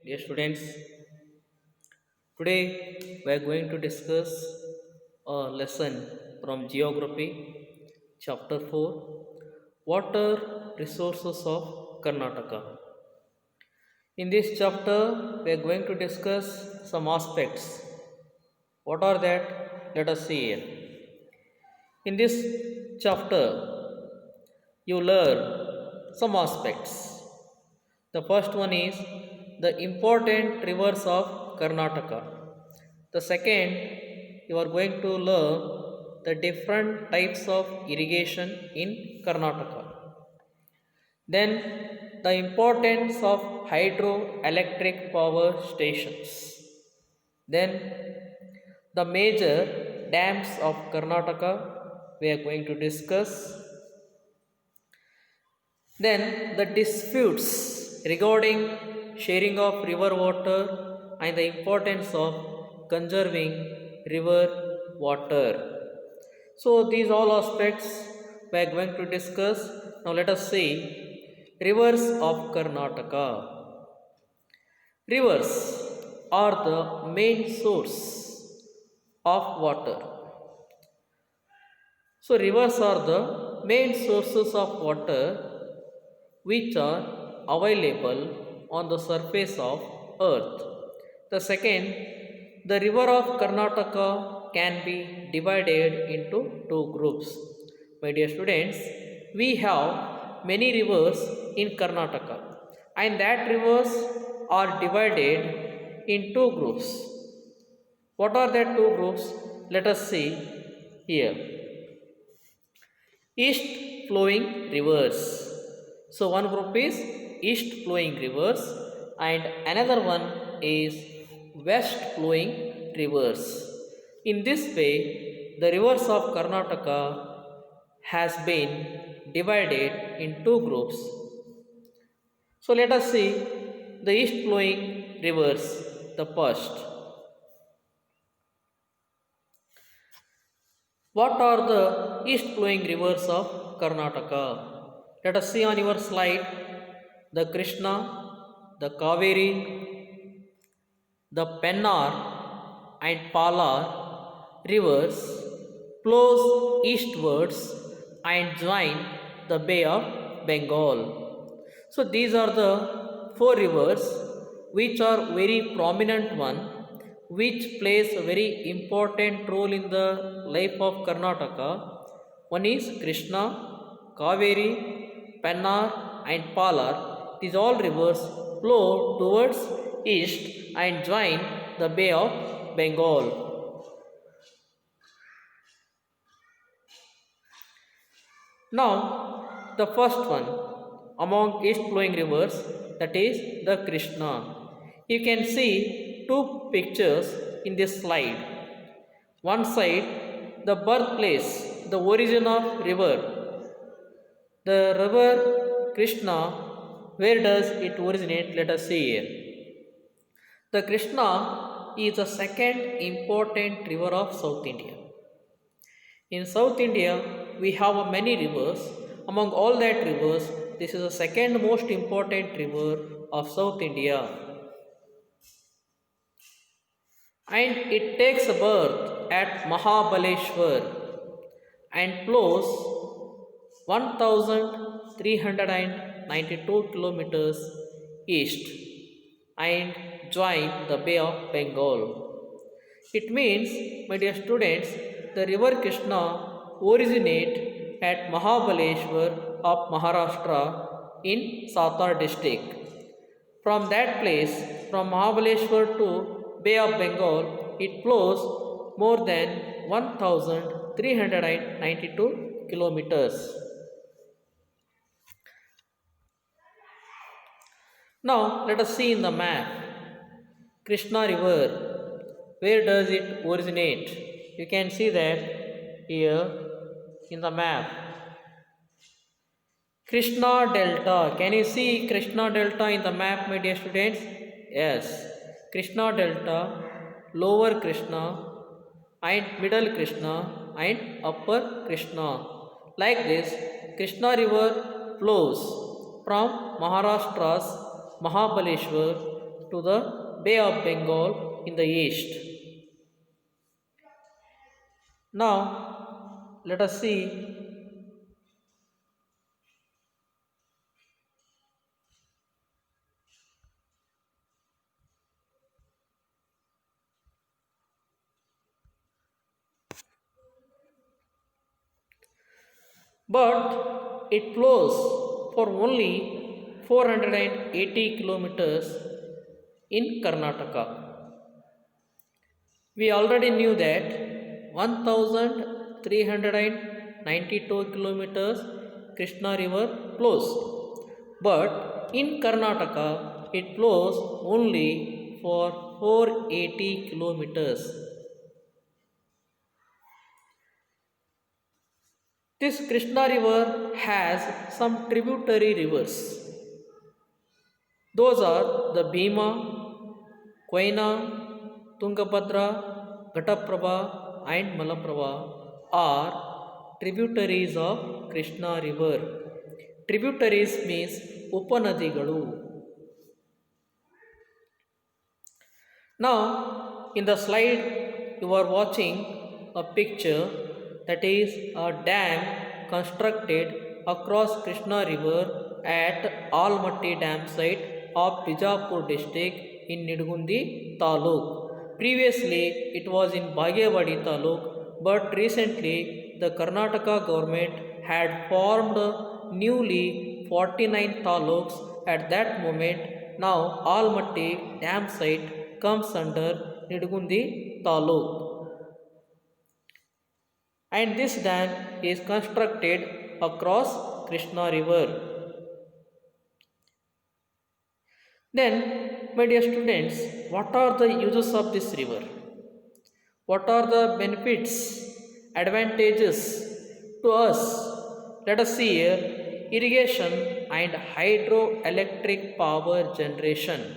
Dear students, today we are going to discuss a lesson from Geography, Chapter 4, Water Resources of Karnataka. In this chapter, we are going to discuss some aspects. What are that? Let us see here. In this chapter, you learn some aspects. The first one is the important rivers of Karnataka. The second, you are going to learn the different types of irrigation in Karnataka. Then, the importance of hydroelectric power stations. Then, the major dams of Karnataka we are going to discuss. Then the disputes regarding sharing of river water and the importance of conserving river water. So these all aspects we are going to discuss. Now let us see rivers of Karnataka. Rivers are the main source of water. So rivers are the main sources of water which are available on the surface of earth. The second, the river of Karnataka can be divided into two groups. My dear students, we have many rivers in Karnataka and that rivers are divided in two groups. What are that two groups? Let us see here. East flowing rivers. So one group is east flowing rivers and another one is west flowing rivers. In this way, the rivers of Karnataka has been divided in two groups. So let us see the east flowing rivers, the first. What are the east flowing rivers of Karnataka? Let us see on your slide the Krishna, the Kaveri, the Pennar and Palar rivers flows eastwards and join the Bay of Bengal. So these are the four rivers which are very prominent one which plays a very important role in the life of Karnataka. One is Krishna, Kaveri, Pennar and Palar, these all rivers flow towards east and join the Bay of Bengal. Now, the first one among east flowing rivers, that is the Krishna. You can see two pictures in this slide. One side, the birthplace, the origin of river. The river Krishna, where does it originate? Let us see here. The Krishna is the second important river of South India. In South India, we have many rivers. Among all that rivers, this is the second most important river of South India. And it takes birth at Mahabaleshwar and flows 1392 kilometers east and join the Bay of Bengal. It means, my dear students, the river Krishna originate at Mahabaleshwar of Maharashtra in Satara district. From that place, from Mahabaleshwar to Bay of Bengal, it flows more than 1392 kilometers. Now let us see in the map Krishna river. Where does it originate? You can see that here in the map. Krishna Delta. Can you see Krishna Delta in the map, my dear students? Yes. Krishna Delta, lower Krishna and middle Krishna and upper Krishna. Like this, Krishna river flows from Maharashtra's Mahabaleshwar to the Bay of Bengal in the east. Now, let us see but it flows for only 480 kilometers in Karnataka. We already knew that 1392 kilometers Krishna river flows, but in Karnataka it flows only for 480 kilometers. This Krishna river has some tributary rivers. Those are the Bhima, Koina, Tungabhadra, Ghataprabha and Malaprabha are tributaries of Krishna river. Tributaries means Upanadigalu. Now, in the slide you are watching a picture that is a dam constructed across Krishna river at Almatti dam site of Bijapur district in Nidgundi Taluk. Previously it was in Bagyawadi Taluk, but recently the Karnataka government had formed newly 49 taluks at that moment. Now Almatti dam site comes under Nidgundi Taluk. And this dam is constructed across Krishna river. Then, my dear students, what are the uses of this river? What are the benefits, advantages to us? Let us see here. Irrigation and hydroelectric power generation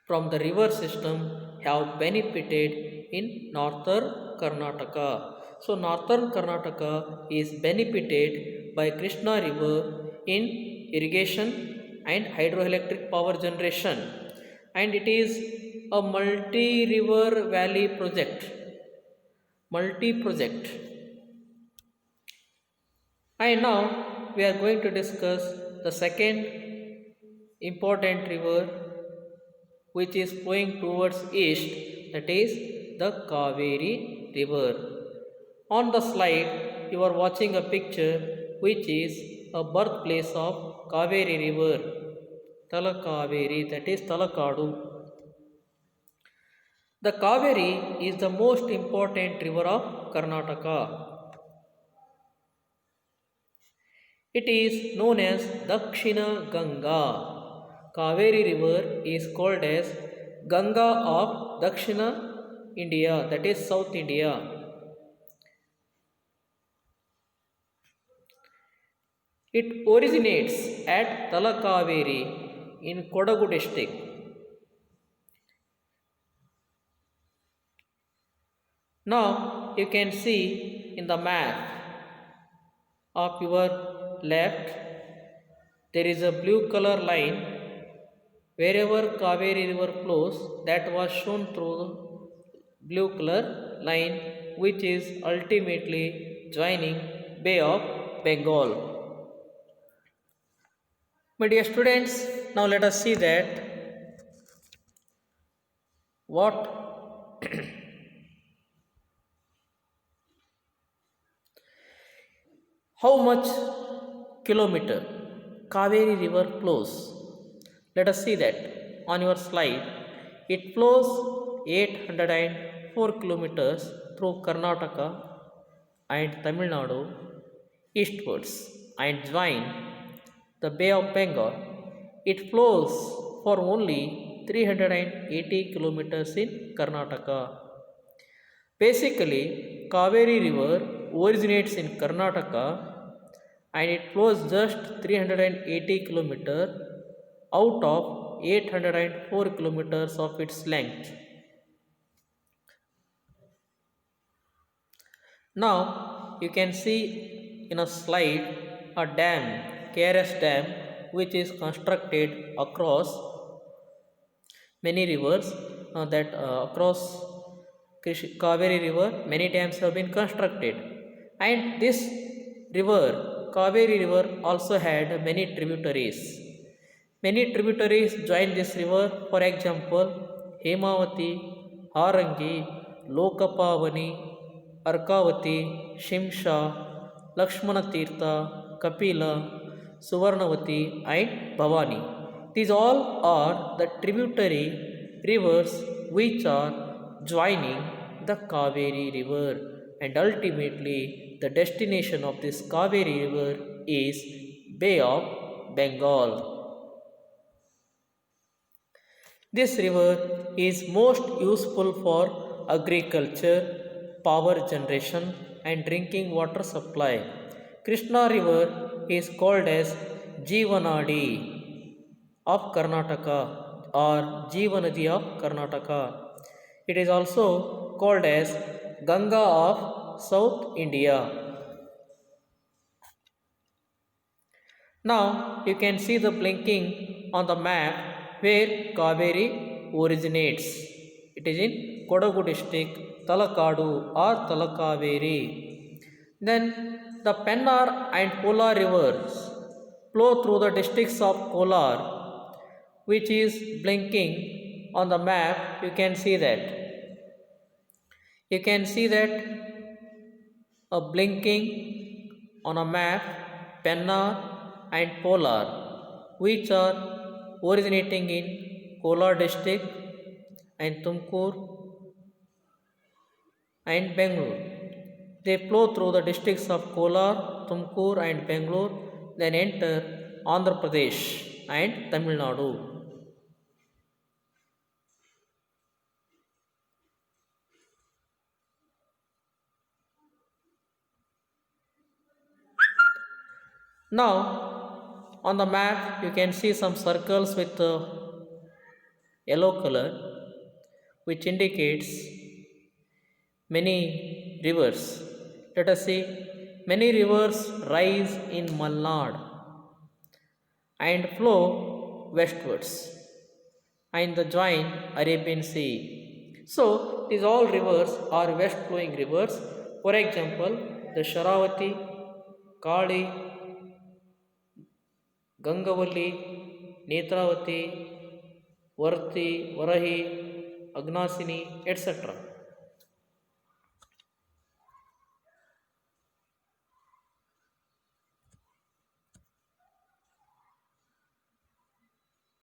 from the river system have benefited in northern Karnataka. So, northern Karnataka is benefited by Krishna river in irrigation and hydroelectric power generation, and it is a multi-river valley project. Multi-project. And now we are going to discuss the second important river which is flowing towards east, that is the Kaveri river. On the slide you are watching a picture which is a birthplace of Kaveri river, Talakaveri, that is Talakadu. The Kaveri is the most important river of Karnataka. It is known as Dakshina Ganga. Kaveri river is called as Ganga of Dakshina India, that is South India. It originates at Talakaveri in Kodagu district. Now you can see in the map of your left there is a blue color line. Wherever Kaveri river flows, that was shown through the blue color line, which is ultimately joining Bay of Bengal. My dear students, now let us see that what how much kilometer Kaveri river flows. Let us see that on your slide. It flows 804 kilometers through Karnataka and Tamil Nadu eastwards and join the Bay of Bengal. It flows for only 380 kilometers in Karnataka. Basically, Kaveri river originates in Karnataka and it flows just 380 kilometers out of 804 kilometers of its length. Now you can see in a slide a dam, KRS dam, which is constructed across Many rivers that across Kaveri river many dams have been constructed, and this river, Kaveri river, also had many tributaries. Many tributaries join this river, for example, Hemavati, Harangi, Lokapavani, Arkavati, Shimsha, Lakshmana Tirtha, Kapila, Suvarnavati, and Bhavani. These all are the tributary rivers which are joining the Kaveri river, and ultimately the destination of this Kaveri river is Bay of Bengal. This river is most useful for agriculture, power generation, and drinking water supply. Krishna river is called as Jeevanadi of Karnataka or Jeevanadi of Karnataka. It is also called as Ganga of South India. Now you can see the blinking on the map where Kaveri originates. It is in Kodagu district, Talakadu or Talakaveri. Then the Pennar and Kolar rivers flow through the districts of Kolar, which is blinking on the map. You can see that. You can see that a blinking on a map, Pennar and Polar, which are originating in Kolar district and Tumkur and Bangalore. They flow through the districts of Kolar, Tumkur and Bangalore, then enter Andhra Pradesh and Tamil Nadu. Now on the map you can see some circles with yellow color, which indicates many rivers. Let us see, many rivers rise in Malnad and flow westwards and the join Arabian Sea. So these all rivers are west flowing rivers. For example, the Sharavati, Kali, Gangavali, Netravati, Varti, Varahi, Agnasini, etc.